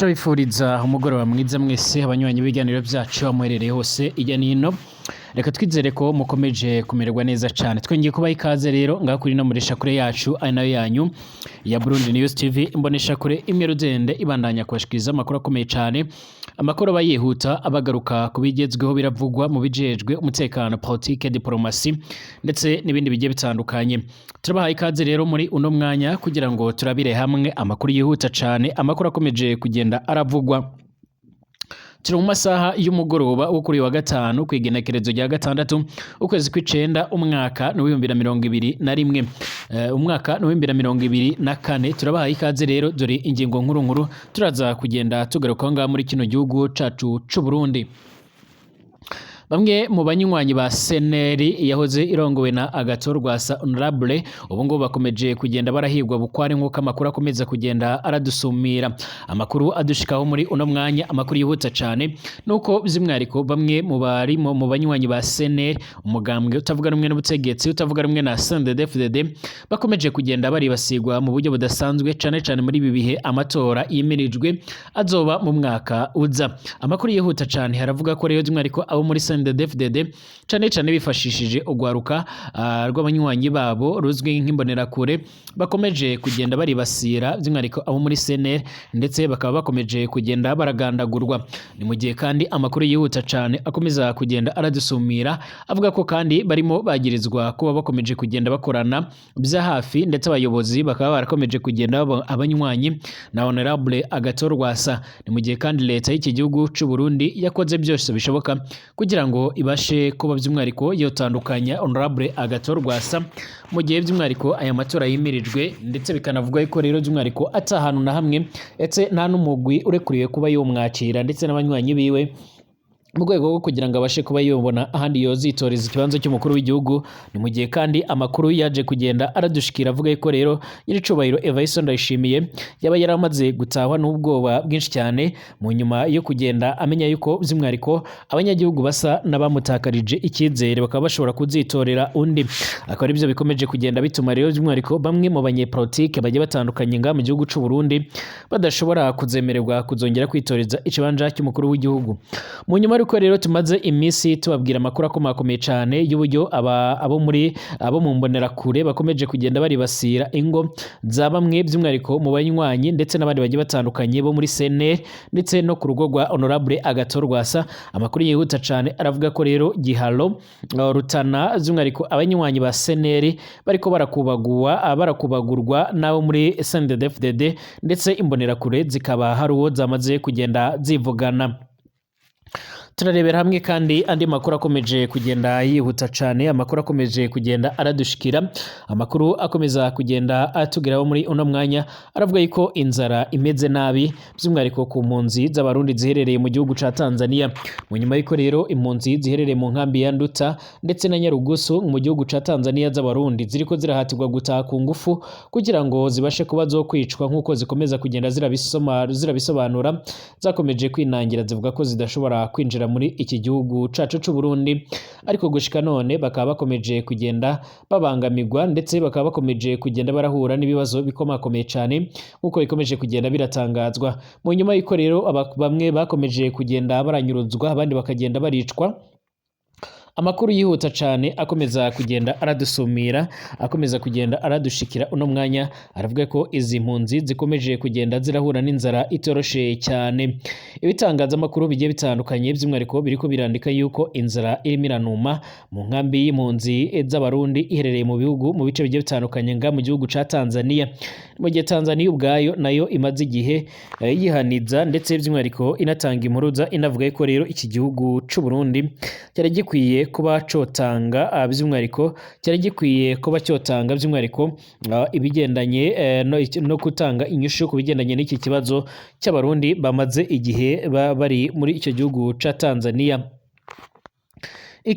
turabifuriza umugoroba mwiza mwese abanywanyi b'ibiganiro byacu amuherereye hose ijya nino. Reka twizere ko mukomeje kumererwa neza cyane. Twongeye kubaha ikaze rero ngaho kuri no muresha kure yacu ari nayo yanyu ya Burundi News TV, imbonesha kure imwe rudende ibandanya kubashikiriza amakuru akomeye cyane, amakuru bayihuta abagaruka kubigezweho biravugwa mu bijejwe umutekano, politique, diplomasi ndetse n'ibindi bigiye bitandukanye. Turabahaye ikaze rero muri uno mwanya kugira ngo turabire hamwe amakuru yihuta cyane, amakuru akomeje kugenda aravugwa. Turi mu masaha y'umugoroba wo kuri wa gatanu kwigenekerezo rya gatandatu ukwezi kw'icenda umwaka ni 2021 umwaka ni 2024. Turabahaye ikaze rero dore ingingo nkuru nkuru turaza kugenda tugaruka ngaha muri kino gihugu cacu c'u Burundi. Bamwe mu banywanyi ba Seneri yahoze irongowe na Agathon Rwasa Honorable ubu ngo bakomeje kugenda barahirwa bukware nk'uko amakuru akomeza kugenda aradusumira. Amakuru adushikaho muri uno mwanya, amakuru yihuta cyane nuko by'umwihariko bamwe mu bari mu banywanyi ba Seneri, umugambwe utavuga rumwe n'ubutegetsi, utavuga rumwe na CNDD-FDD, bakomeje kugenda baribasigwa mu buryo budasanzwe cyane cyane muri ibi bihe amatora yimirijwe azoba mu mwaka uza. Amakuru yihuta cyane haravuga ko rero by'umwihariko abo muri CNDD-FDD cyane cyane bifashishije ugwaruka rw'abanywanyi babo ruzwi nk'imbonerakure bakomeje kugenda baribasira by'umwihariko abo muri CNL ndetse bakaba bakomeje kugenda baragandagurwa. Ni mu gihe kandi amakuru yihuta cyane akomeza kugenda aradusumira avuga ko kandi barimo bagirizwa kuba bakomeje kugenda bakorana bya hafi ndetse abayobozi bakaba barakomeje kugenda abanywanyi na Honorable Agathon Rwasa. Ni mu gihe kandi leta y'iki gihugu c'u Burundi yakoze byose bishoboka kugira ngo ibashe kuba by'umwihariko yotandukanya Honorable Agathon Rwasa mu gihe by'umwihariko aya matora yimirijwe, ndetse bikanavugwa ko rero by'umwihariko atahantu na hamwe ndetse nta n'umugwi urekuriye kuba yomwakira ndetse n'abanywanyi biwe mu rwego rwo kugira ngo abashe kuba yobona ahandi yozitoreza ikibanza cy'umukuru w'igihugu. Ni mu gihe kandi amakuru yaje kugenda aradushikira avuga ko rero nyiricubahiro Evariste Ndayishimiye yaba yaramaze gutahwa n'ubwoba bwinshi cyane mu nyuma yo kugenda amenya yuko by'umwihariko abanyagihugu basa n'abamutakarije icyizere bakaba bashobora kuzitorera undi. Akaba ari byo bikomeje kugenda bituma rero by'umwihariko bamwe mu banyepolitike bagiye batandukanye ngaha mu gihugu c'u Burundi badashobora kuzemererwa kuzongera kwitoreza ikibanza cy'umukuru w'igihugu. Mu nyuma ariko rero tumaze iminsi tubabwira amakuru akomakomeye cyane y'uburyo abo mu mbonerakure bakomeje kugenda baribasira ingo za bamwe by'umwihariko mu banywanyi ndetse n'abandi bagiye batandukanye bo muri CNL ndetse no ku rugo rwa Honorable Agathon Rwasa. Amakuru yihuta cyane aravuga ko rero Giharo, Rutana by'umwihariko abanywanyi ba CNL bariko barakubagurwa n'abo muri CNDD-FDD ndetse imbonerakure zikaba hari uwo zamaze kugenda zivugana. Turarebera hamwe kandi andi makuru akomeje kugenda yihuta cyane, amakuru akomeje kugenda aradushikira, amakuru akomeza kugenda atugeraho muri uno mwanya aravuga yuko inzara imeze nabi by'umwihariko ku mpunzi z'abarundi ziherereye mu gihugu ca Tanzania. Mu nyuma y'iko rero impunzi ziherereye mu nkambi ya Nduta ndetse na Nyarugusu mu gihugu ca Tanzania z'abarundi ziriko zirahatirwa gutaha ku ngufu kugira ngo zibashe kuba zo kwicwa nk'uko zikomeza kugenda zirabisobanura, zakomeje kwinangira zivuga ko zidashobora kwinjira muri iki gihugu cacu c'u Burundi, ariko gushika none bakaba bakomeje kugenda babangamirwa ndetse bakaba bakomeje kugenda barahura n'ibibazo bikomakomeye cyane nk'uko bikomeje kugenda biratangazwa. Mu nyuma y'iko rero bamwe bakomeje kugenda baranyuruzwa abandi bakagenda baricwa. Amakuru yihuta cyane akomeza kugenda aradusumira, akomeza kugenda aradushikira uno mwanya aravuga ko izi mpunzi zikomeje kugenda zirahura n'inzara itoroshe cyane. Ibitangaza amakuru bigiye bitandukanye by'umwihariko biriko birandika yuko inzara irimo iranuma mu nkambi y'impunzi z'abarundi iherereye mu bice bigiye bitandukanye nga mu gihugu ca Tanzania. Mu gihe Tanzania ubwayo nayo imaze igihe yihaniza ndetse by'umwihariko inatanga impuruza inavuga ko rero iki gihugu c'u Burundi cyari gikwiye kuba cyotanga by'umwihariko ibigendanye no gutanga inyishu ku bigendanye n'iki kibazo cy'abarundi bamaze igihe bari muri icyo gihugu ca Tanzania.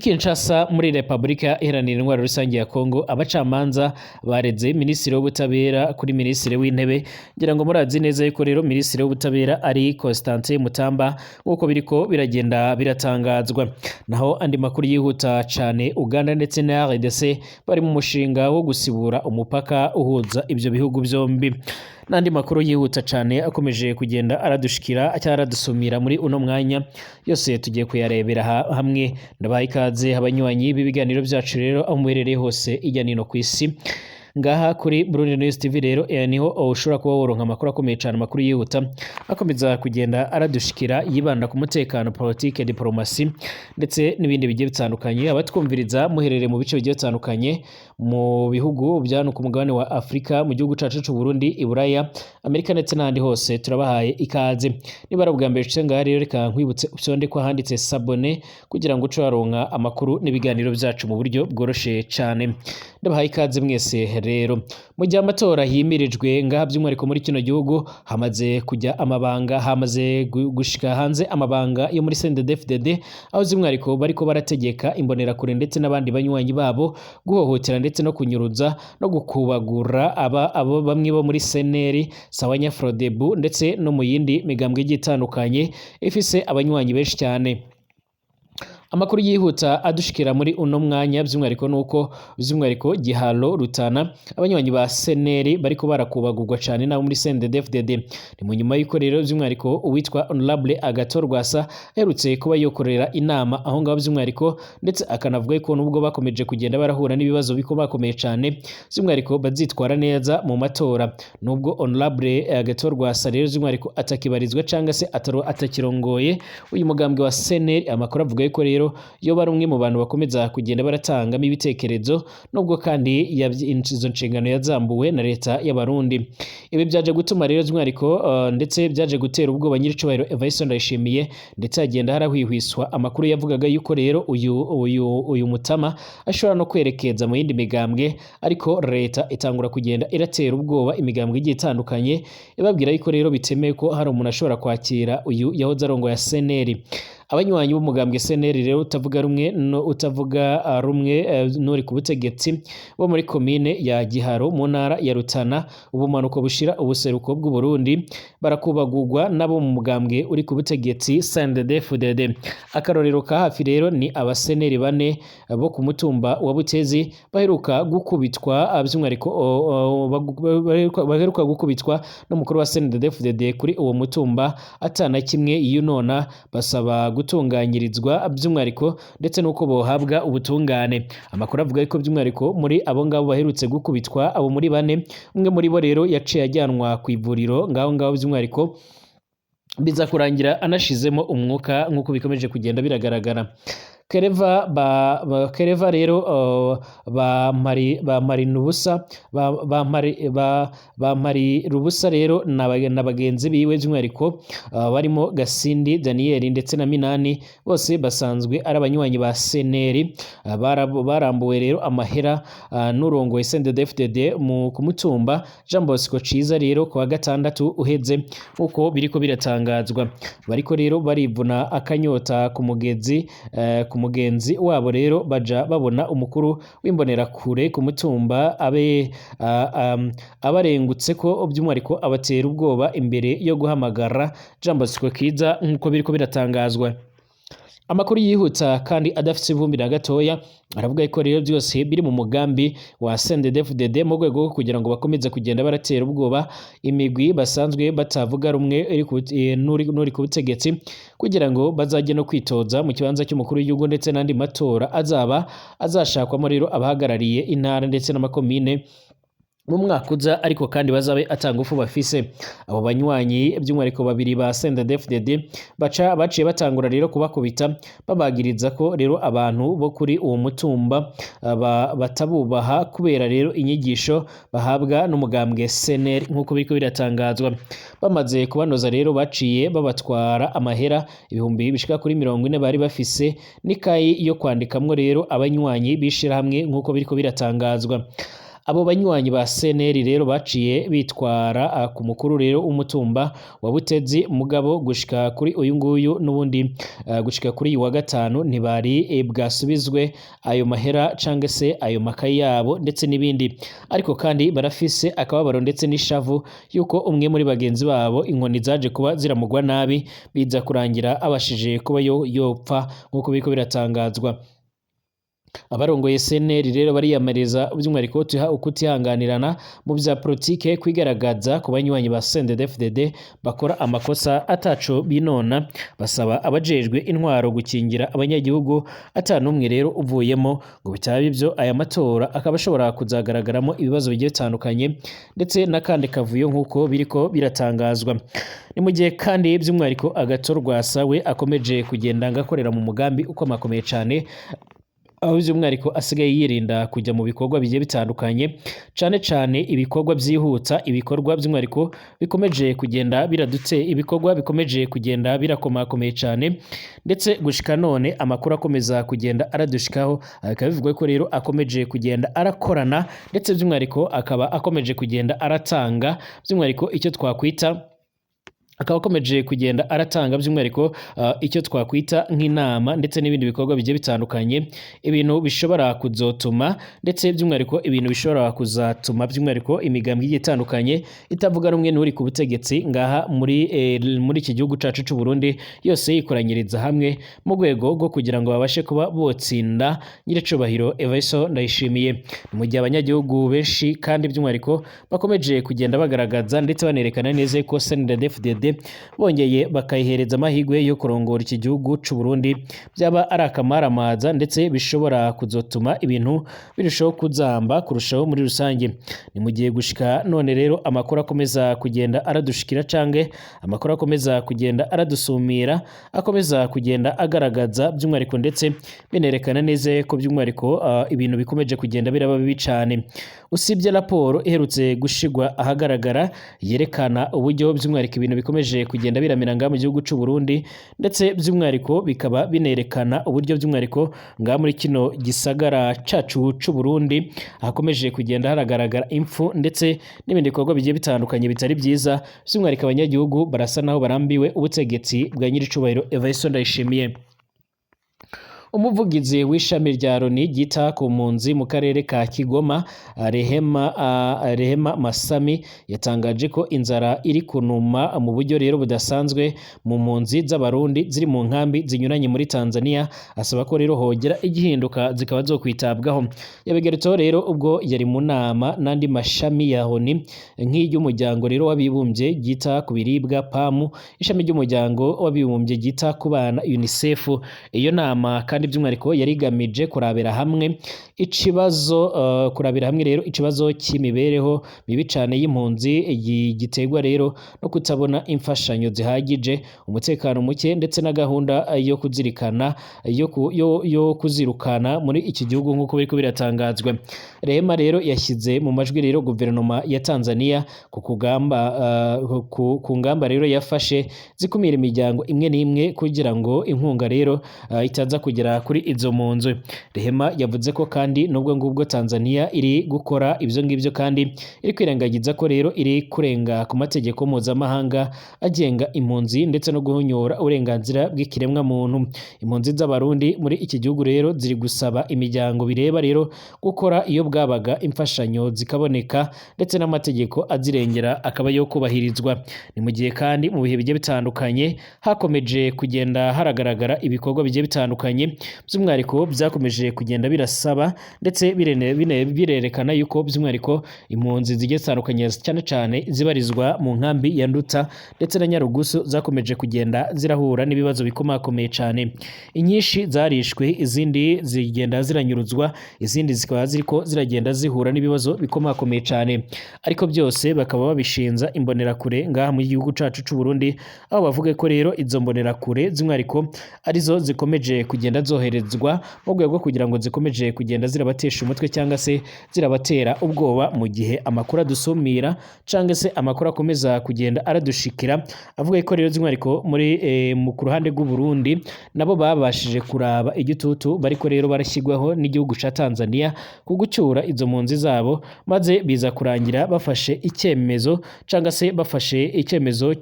Kinshasa muri Repubulika Iharanira Intwaro Rusange ya Kongo, abacamanza bareze Minisitiri w'Ubutabera kuri Minisitiri w'Intebe. Ngira ngo murazi neza yuko rero Minisitiri w'Ubutabera ari Constantin Mutamba nk'uko biriko biragenda biratangazwa. Naho andi makuru yihuta cyane, Uganda ndetse na RDC bari mu mushinga wo gusibura umupaka uhuza ibyo bihugu byombi. n'andi makuru yihuta cyane akomeje kugenda aradushikira cyangwa aradusumira muri uno mwanya yose tugiye kuyarebera hamwe. Ndabaha ikaze abanywanyi b'ibiganiro byacu rero aho muherereye hose ijya nino ku isi ngaha kuri Burundi News TV rero niho ushobora kuba woronka amakuru akomeye cyane, amakuru yihuta akomeza kugenda aradushikira yibanda ku mutekano, politike, diplomasi ndetse n'ibindi bigiye bitandukanye. Abatwumviriza muherereye mu bice bigiye bitandukanye mu bihugu byano ku mugabane wa Afrika, mu gihugu cacu cy'u Burundi, Iburaya, Amerika ndetse n'ahandi hose turabahaye ikaze. Niba ari ubwa mbere uciye ngaha rero reka nkwibutse upyonde ko handitse sabone kugira ngo uce waronka amakuru n'ibiganiro byacu mu buryo bworoshe cyane. Ndabahaye ikaze mwese rero. Mu gihe amatora yimirijwe ngaha by'umwihariko muri kino gihugu hamaze kujya amabanga, hamaze gushika hanze amabanga yo muri CNDD-FDD aho by'umwihariko bariko barategeka imbonerakure ndetse n'abandi banywanyi babo guhohotera ndetse no kunyuruza no gukubagura abo bamwe bo muri CNL, Sawanya Frodebu ndetse no mu yindi migambwe igiye itandukanye ifise abanywanyi benshi cyane. Amakuru yihuta adushikira muri uno mwanya by'umwihariko nuko by'umwihariko Giharo, Rutana abanywanyi ba CNL bariko barakubagurwa cyane nabo muri CNDD-FDD. Ni mu nyuma y'uko rero by'umwihariko uwitwa Honorable Agathon Rwasa aherutse kuba yokorera inama aho ngaho by'umwihariko ndetse akanavuga ko nubwo bakomeje kugenda barahura n'ibibazo biko bakomeye cyane by'umwihariko bazitwara neza mu matora. Nubwo Honorable Agathon Rwasa rero by'umwihariko atakibarizwa cyangwa se atakirongoye uyu mugambwe wa CNL, amakuru avuga ko rero yo bari umwe mu bantu bakomeza kugenda baratangamo ibitekerezo nubwo kandi izo nshingano yazambuwe na leta y'Abarundi. Ibi byaje gutuma rero by'umwihariko ndetse byaje gutera ubwoba nyiricubahiro Evariste Ndayishimiye ndetse agenda harahwihwiswa amakuru yavugaga yuko rero uyu mutama ashobora no kwerekeza mu yindi migambwe, ariko leta itangura kugenda iratera ubwoba imigambwe igiye itandukanye ibabwira yuko rero bitemewe ko hari umuntu ashobora kwakira uyu yahoze arongo ya CNL. Abanywanyi b'umugambwe CNL rero utavuga rumwe n'uri ku butegetsi bo muri komine ya Giharo mu ntara ya Rutana ubumanuko bushira ubuseruko bw'u Burundi barakubagurwa nabo mu mugambwe uri ku butegetsi CNDD-FDD. Akarorero ka hafi rero ni aba CNL bane bo ku mutumba wa Butezi baheruka gukubitwa by'umwihariko baheruka gukubitwa n'umukuru wa CNDD-FDD kuri uwo mutumba atana kimwe yunona, basaba gutunganyirizwa by'umwihariko ndetse nuko bohabwa ubutungane. Amakuru avuga ko by'umwihariko muri abo ngabo baherutse gukubitwa abo muri bane, umwe muri bo rero yaciye ajyanwa ku ivuriro ngaho by'umwihariko biza kurangira anashizemo umwuka nk'uko bikomeje kugenda biragaragara. Kereva rero bamari rubusa rero na bagenzi biwe by'umwihariko barimo Gasindi Daniel ndetse na Minani bose basanzwe ari abanywanyi ba CNL. Barambuwe rero amahera n'urongoye CNDD-FDD ku mutumba Jean Bosco Ciza rero ku wa gatandatu uheze uko biriko biratangazwa. Bariko rero barivuna akanyota ku mugenzi wabo rero baja babona umukuru w'imbonerakure ku mutumba abarengutse ko by'umwihariko abatera ubwoba imbere yo guhamagara Jean Bosco Ciza nk'uko biriko biratangazwa. Amakuru yihuta kandi adafite ivumbi na gatoya aravuga ko rero byose biri mu mugambi wa CNDD-FDD mu rwego rwo kugira ngo bakomeze kugenda baratera ubwoba imigwi basanzwe batavuga rumwe n'uri ku butegetsi kugira ngo bazajye no kwitoza mu kibanza cy'umukuru w'igihugu ndetse n'andi matora azashakwamo rero abahagarariye intara ndetse n'amakomine mu mwaka uza, ariko kandi bazabe atangufu bafise. Abo banywanyi by'umwihariko babiri ba CNDD-FDD baciye batangura rero kubakubita babagiriza ko rero abantu bo kuri uwo mutumba batabubaha kubera rero inyigisho bahabwa n'umugambwe CNL nk'uko biriko biratangazwa. Bamaze kubanoza rero baciye babatwara amahera ibihumbi bishika kuri 40 bari bafise n'ikayi yo kwandikamwo rero abanywanyi bishira hamwe nk'uko biriko biratangazwa. Abo banywanyi ba CNL rero baciye bitwara ku mukuru rero umutumba wa Butezi mugabo gushika kuri uyu nguyu n'ubundi gushika kuri wa gatanu ntibari bwasubizwe ayo mahera canke se ayo makayi yabo ndetse n'ibindi, ariko kandi barafise akababaro ndetse n'ishavu yuko umwe muri bagenzi babo inkoni zaje kuba ziramugwa nabi biza kurangira abashije kuba yopfa nk'uko biriko biratangazwa. abarongoye CNL rero bariyamariza by'umwihariko ukutihanganirana mu bya politike kwigaragaza ku banywanyi ba CNDD-FDD bakora amakosa ataco binona, basaba abajejwe intwaro gukingira abanyagihugu atanumwe rero uvuyemo ngo bitaba ivyo aya matora akaba ashobora kuzagaragaramo ibibazo bigiye bitandukanye ndetse n'akandi kavuyo nk'uko biriko biratangazwa. Ni mu gihe kandi by'umwihariko Agathon Rwasa we akomeje kugenda ngakorera mu mugambi ukomakomeye cane, aho by'umwihariko asigaye yirinda kujya mu bikorwa bigiye bitandukanye cane ibikorwa byihuta, ibikorwa by'umwihariko bikomeje kugenda ibikorwa bikomeje kugenda birakomakomeye cane, ndetse gushika none amakuru akomeza kugenda aradushikaho akaba bivugwa ko rero akomeje kugenda arakorana ndetse by'umwihariko akaba akomeje kugenda aratanga by'umwihariko icyo twakwita akaba akomeje kugenda aratanga by'umwihariko icyo twakwita nk'inama ndetse n'ibindi bikorwa bigiye bitandukanye, ibintu bishobora kuzotuma ndetse by'umwihariko ibintu bishobora kuzatuma by'umwihariko imigambi igiye itandukanye itavuga rumwe n'uri ku butegetsi ngaha muri iki gihugu cacu c'u Burundi yose yikoranyiriza hamwe mu rwego rwo kugira ngo babashe kuba botsinda nyiricubahiro Evariste Ndayishimiye. Mu gihe abanyagihugu benshi kandi by'umwihariko bakomeje kugenda bagaragaza ndetse banerekana neza ko CNDD-FDD bongeye bakayihereza amahirwe yo kurongora iki gihugu c'u Burundi byaba ari akamaramaza ndetse bishobora kuzotuma ibintu birushaho kuzamba kurushaho muri rusange. Ni mu gihe gushika none rero amakuru akomeza kugenda aradushikira cange amakuru akomeza kugenda aradusumira akomeza kugenda agaragaza by'umwihariko ndetse binerekana neza ko by'umwihariko ibintu bikomeje kugenda biraba bibi cane. Usibye raporo iherutse gushigwa ahagaragara yerekana uburyo by'umwihariko ibintu bikomeje kugenda biramira ngaha mu gihugu c'u Burundi ndetse by'umwihariko bikaba binerekana uburyo by'umwihariko ngaha muri kino gisagara cacu c'u Burundi hakomeje kugenda haragaragara impfu ndetse n'ibindi bikorwa bigiye bitandukanye bitari byiza, by'umwihariko abanyagihugu barasa naho barambiwe ubutegetsi bwa nyiricubahiro Evariste Ndayishimiye. Umuvugizi w'ishami rya Loni ryita ku mpunzi mu karere ka Kigoma Rehema Masami yatangaje ko inzara iri kunuma mu buryo rero budasanzwe mu mpunzi z'abarundi ziri mu nkambi zinyuranye muri Tanzania, asaba ko rero hogera igihinduka zikaba zo kwitabwaho. Yabigeretseho rero ubwo yari mu nama n'andi mashami ya Loni nk'iry'umuryango rero w'abibumbye ryita ku biribwa PAM, ishami ry'umuryango w'abibumbye ryita ku bana UNICEF. Iyo nama kandi by'umwihariko yarigamije kurabira hamwe rero ikibazo cy'imibereho mibi cane y'impunzi giterwa rero no kutabona imfashanyo zihagije, umutekano muke ndetse na gahunda yo kuzirikana yo kuzirukana muri iki gihugu nk'uko biriko biratangazwa. Rehema rero yashyize mu majwi rero guverinoma ya Tanzania ku ngamba rero yafashe zikumira imiryango imwe n'imwe kugira ngo inkunga rero itaza kugera kuri izo mpunzi. Rehema yavuze ko kandi nubwo ngubwo Tanzania iri gukora ibyo ngibyo kandi iri kwirengagiza ko rero iri kurenga ku mategeko mpuzamahanga agenga impunzi ndetse no guhonyora uburenganzira bw'ikiremwa muntu. Impunzi z'abarundi muri iki gihugu rero ziri gusaba imiryango bireba rero gukora iyo bwabaga imfashanyo zikaboneka ndetse n'amategeko azirengera akaba yo kubahirizwa. Ni mu gihe kandi mu bihe bigiye bitandukanye hakomeje kugenda haragaragara ibikorwa bigiye bitandukanye by'umwihariko byakomeje kugenda birasaba ndetse birerekana yuko by'umwihariko impunzi zigiye zitandukanye cyane zibarizwa mu nkambi ya Nduta ndetse na Nyarugusu zakomeje kugenda zirahura n'ibibazo bikomakomeye cyane. Inyinshi zarishwe, izindi zigenda ziranyuruzwa, izindi zikaba ziriko ziragenda zihura n'ibibazo bikomakomeye cyane, ariko byose bakaba babishinza imbonerakure ngaha mu gihugu cacu c'u Burundi, aho bavuga ko rero izo mbonerakure by'umwihariko arizo zikomeje kugenda zoherezwa mu rwego kugira ngo zikomeje kugenda zirabatesha umutwe cyangwa se zirabatera ubwoba, mu gihe amakuru adusumira cyangwa se amakuru akomeza kugenda aradushikira avuga ko rero by'umwihariko mu ku ruhande rw'u Burundi nabo babashije kuraba igitutu bariko rero barashyirwaho n'igihugu ca Tanzania ku gucyura izo mpunzi zabo, maze biza kurangira bafashe icyemezo cyangwa se bafashe icyemezo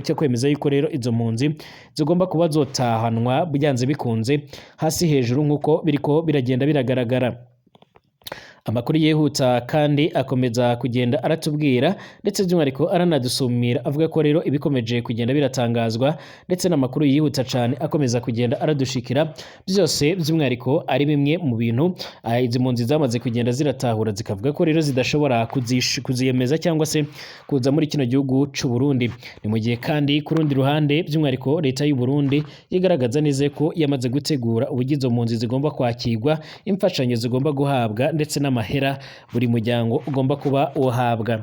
cyo kwemeza yuko rero izo mpunzi zigomba kuba zotahanwa byanze bikunze hasi hejuru nk'uko biriko biragenda biragaragara. Amakuru yihuta kandi akomeza kugenda aratubwira ndetse by'umwihariko aranadusumira avuga ko rero ibikomeje kugenda biratangazwa ndetse n'amakuru yihuta cyane akomeza kugenda aradushikira byose by'umwihariko ari bimwe mu bintu izi mpunzi zamaze kugenda ziratahura zikavuga ko rero zidashobora kuziyemeza cyangwa se kuza muri kino gihugu cy'u Burundi. Ni mu gihe kandi ku rundi ruhande by'umwihariko leta y'u Burundi yigaragaza neza ko yamaze gutegura uburyo izo mpunzi zigomba kwakirwa, imfashanyo zigomba guhabwa ndetse n'amahera buri muryango ugomba kuba uhabwa.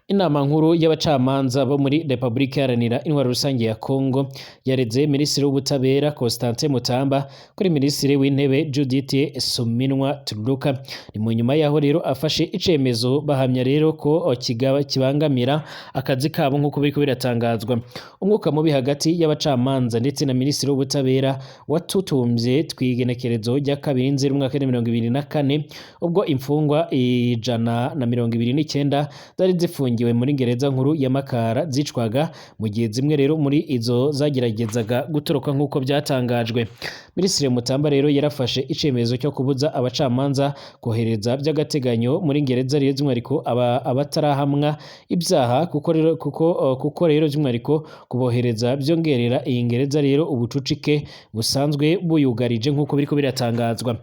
Inama nkuru y'abacamanza bo muri Republika Iharanira Intwaro Rusange ya Kongo yareze Minisitiri w'Ubutabera Constantin Mutamba kuri Minisitiri w'Intebe Judith Suminwa Tuluka. Ni mu nyuma yaho rero afashe icemezo bahamya rero ko kibangamira akazi kabo nk'uko biriko biratangazwa. Umwuka mubi hagati y'abacamanza ndetse na Minisitiri w'Ubutabera watutumbye twigenekerezo rya 2 Nzeri 2024 ubwo imfungwa 129 zari zifungiwe muri gereza nkuru ya Makara zicwaga mu gihe zimwe rero muri izo zageragezaga gutoroka nk'uko byatangajwe. Minisitiri Mutamba rero yarafashe icemezo cyo kubuza abacamanza kohereza by'agateganyo muri gereza rero by'umwihariko abatarahamwa ibyaha kuko rero by'umwihariko kubohereza byongerera iyi gereza rero ubucucike busanzwe buyugarije nk'uko biriko biratangazwa.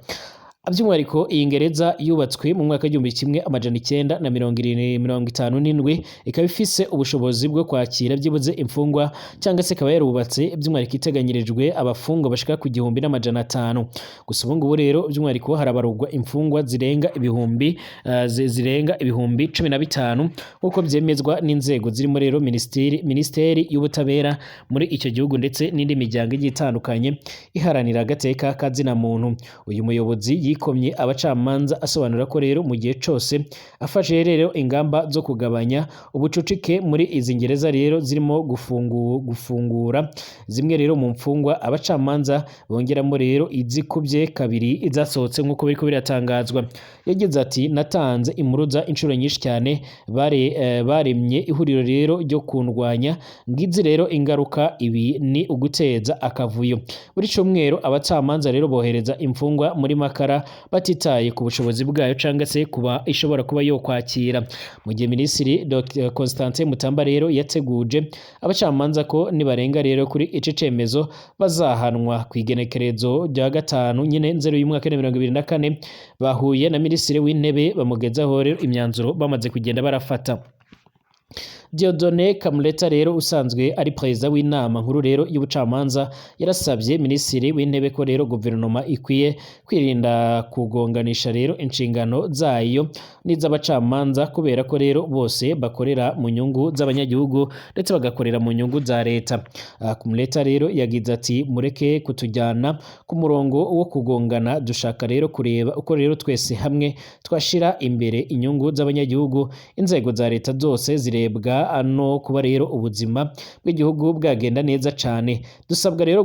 By'umwihariko iyi gereza yubatswe mu mwaka w'1957 ikaba ifise ubushobozi bwo kwakira byibuze imfungwa cyangwa se ikaba yarubatse by'umwihariko iteganyirijwe abafungwa bashika ku 1,500. Gusa ubu ngubu rero by'umwihariko harabarugwa imfungwa zirenga ibihumbi 15 nk'uko byemezwa n'inzego zirimo rero Ministeri y'Ubutabera muri icyo gihugu ndetse n'indi miryango igiye itandukanye iharanira agateka kazina muntu. Uyu muyobozi yikomye abacamanza asobanura ko rero mu gihe cyose afashe rero ingamba zo kugabanya ubucucike muri izi gereza rero zirimo gufungura zimwe rero mu mfungwa abacamanza bongeramo rero izikubye kabiri izasohotse nk'uko biriko biratangazwa. Yagize ati natanze impuruza inshuro nyinshi cyane baremye ihuriro rero ryo kundwanya ngizi rero ingaruka ibi ni uguteza akavuyo. Buri cyumweru abacamanza rero bohereza imfungwa muri Makara batitaye ku bushobozi bwayo cyangwa se kuba ishobora kuba yo kwakira. Mu gihe Minisitiri Dr Constantin Mutamba rero yateguje abacamanza ko nibarenga rero kuri ici cemezo bazahanwa ku igenekerezo rya 5 nyine Nzeri y'umwaka 2024 bahuye na Minisitiri w'Intebe bamugezaho rero imyanzuro bamaze kugenda barafata. Dieudonné Kamuleta rero usanzwe ari perezida w'inama nkuru rero y'ubucamanza yarasabye Minisitiri w'Intebe ko rero guverinoma ikwiye kwirinda kugonganisha rero inshingano zayo n'iz'abacamanza kubera ko rero bose bakorera mu nyungu z'abanyagihugu ndetse bagakorera mu nyungu za leta. Kamuleta rero yagize ati mureke kutujyana ku murongo wo kugongana, dushaka rero kureba uko rero twese hamwe twashira imbere inyungu z'abanyagihugu. Inzego za leta zose zirebwa no kuba rero ubuzima bw'igihugu bwagenda neza cyane. Dusabwa rero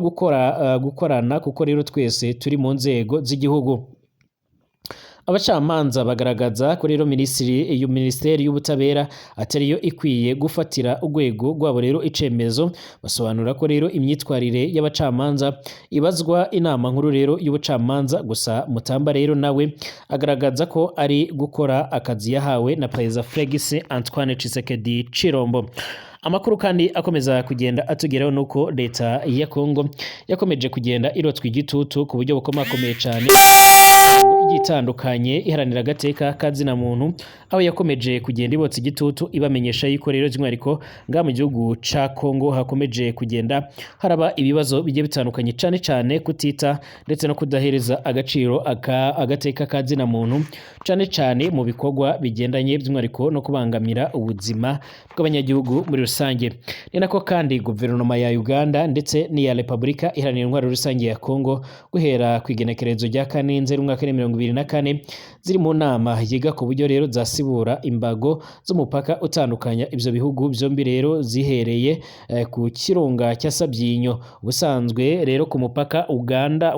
gukorana kuko rero twese turi mu nzego z'igihugu. Abacamanza bagaragaza ko rero Minisiteri y'Ubutabera atariyo ikwiye gufatira urwego rwabo rero icemezo. Basobanura ko rero imyitwarire y'abacamanza ibazwa inama nkuru rero y'ubucamanza. Gusa Mutamba rero nawe agaragaza ko ari gukora akazi yahawe na Perezida Felix Antoine Tshisekedi Chilombo. Amakuru kandi akomeza kugenda atugeraho nuko leta ya Kongo yakomeje kugenda irotswa igitutu ku buryo bukomakomeye cyane igitandukanye iharanira agateka kazina muntu, aho yakomeje kugenda ibotsa igitutu ibamenyesha yuko rero by'umwihariko nga mu gihugu ca Kongo hakomeje kugenda haraba ibibazo bigiye bitandukanye cyane cyane kutita ndetse no kudahereza agaciro agateka kazina muntu cyane cyane mu bikorwa bigendanye by'umwihariko no kubangamira ubuzima bw'abanyagihugu muri rusange. Ni nako kandi guverinoma ya Uganda ndetse n'iya Republika Iharanira Intwaro Rusange ya Kongo guhera ku igenekerezo rya 4 Nzeri 2024 ziri mu nama yiga ku buryo rero zasibura imbago z'umupaka utandukanya ibyo bihugu byombi rero zihereye ku kirunga cya Sabyinyo. Ubusanzwe rero ku mupaka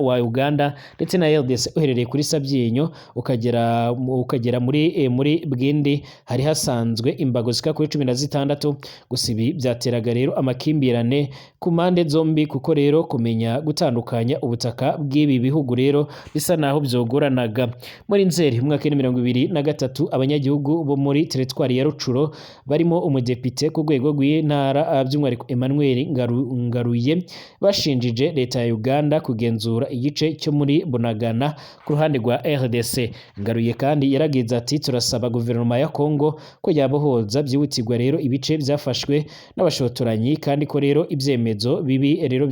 wa Uganda ndetse na RDC uherereye kuri Sabyinyo ukagera muri Bwindi hari hasanzwe imbago zika kuri 16. Gusa ibi byateraga rero amakimbirane ku mpande zombi kuko rero kumenya gutandukanya ubutaka bw'ibi bihugu rero bisa naho byogoranaga. muyaga. Muri Nzeri umwaka wa 2023 abanyagihugu bo muri teritwari ya Rucuro barimo umudepite ku rwego rw'intara by'umwihariko Emmanuel Ngaruye bashinjije leta ya Uganda kugenzura igice cyo muri Bunagana ku ruhande rwa RDC. Ngaruye kandi yaragize ati turasaba guverinoma ya Kongo ko yabohoza byihutirwa rero ibice byafashwe n'abashotoranyi kandi ko rero ibyemezo bibi rero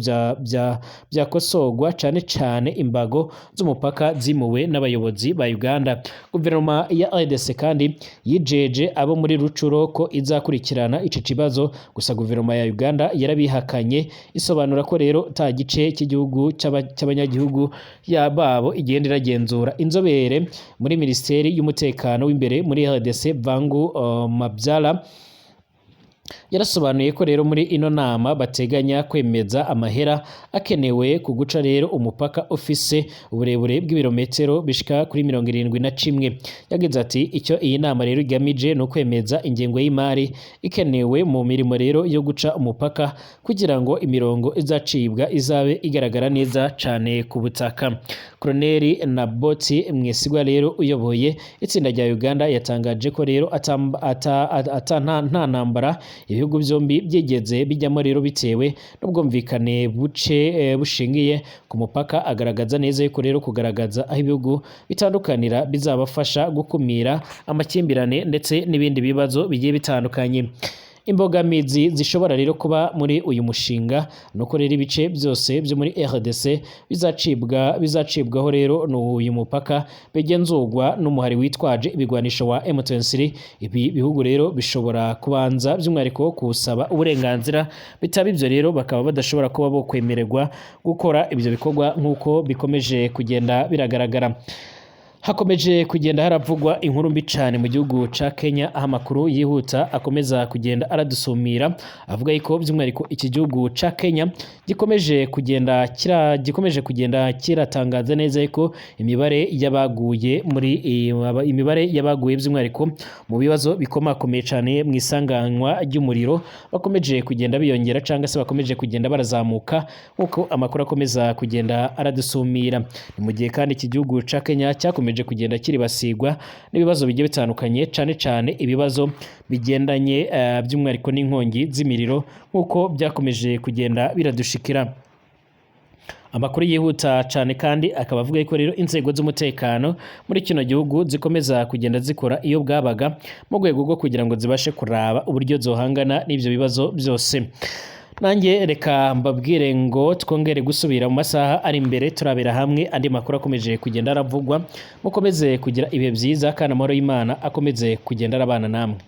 byakosogwa cyane cyane imbago z'umupaka zimuwe n'abayobozi ba Uganda. Guverinoma ya RDC kandi yijeje abo muri Rucuro ko izakurikirana ico kibazo, gusa guverinoma ya Uganda yarabihakanye isobanura ko rero ta gice cy'igihugu cy'abanyagihugu yababo igenda iragenzura. Inzobere muri Minisiteri y'Umutekano w'imbere muri RDC Vangu Mabyala yarasobanuye ko rero muri ino nama bateganya kwemeza amahera akenewe ku guca rero umupaka ofise uburebure bw'ibirometero bishika kuri 71. Yagize ati icyo iyi nama rero igamije no kwemeza ingengo y'imari ikenewe mu mirimo rero yo guca umupaka kugira ngo imirongo izacibwa izabe igaragara neza cyane ku butaka. Colonel Naboti Mwesigwa rero uyoboye itsinda rya Uganda yatangaje ko rero nta ntambara ibihugu byombi byigeze bijyamo rero bitewe n'ubwumvikane bushingiye ku mupaka. Agaragaza neza yuko rero kugaragaza aho ibihugu bitandukanira bizabafasha gukumira amakimbirane ndetse n'ibindi bibazo bigiye bitandukanye. Imbogamizi zishobora rero kuba muri uyu mushinga nuko rero ibice byose byo muri RDC bizacibwaho rero n'uyu mupaka bigenzurwa n'umuhari witwaje ibigwanisho wa M23. Ibi bihugu rero bishobora kubanza by'umwihariko kusaba uburenganzira, bitaba ibyo rero bakaba badashobora kuba bo kwemererwa gukora ibyo bikorwa nk'uko bikomeje kugenda biragaragara. Hakomeje kugenda haravugwa inkuru mbi cyane mu gihugu ca Kenya, aho amakuru yihuta akomeza kugenda aradusumira avuga yuko by'umwihariko iki gihugu ca Kenya gikomeje kugenda kiratangaza neza yuko imibare y'abaguye by'umwihariko mu bibazo bikomakomeye cyane mu isanganywa ry'umuriro bakomeje kugenda biyongera cyangwa se bakomeje kugenda barazamuka nk'uko amakuru akomeza kugenda aradusumira. Ni mu gihe kandi iki gihugu ca Kenya cyakomeje kugenda kiribasigwa n'ibibazo bigiye bitandukanye cyane cyane ibibazo bigendanye by'umwihariko n'inkongi z'imiriro nk'uko byakomeje kugenda biradushikira. Amakuru yihuta cyane kandi akaba avuga ko rero inzego z'umutekano muri kino gihugu zikomeza kugenda zikora iyo bwabaga mu rwego rwo kugira ngo zibashe kuraba uburyo zohangana n'ibyo bibazo byose. Nanjye reka mbabwire ngo twongere gusubira mu masaha ari imbere turabera hamwe andi makuru akomeje kugenda aravugwa. Mukomeze kugira ibihe byiza kandi amahoro y'Imana akomeze kugenda arabana namwe.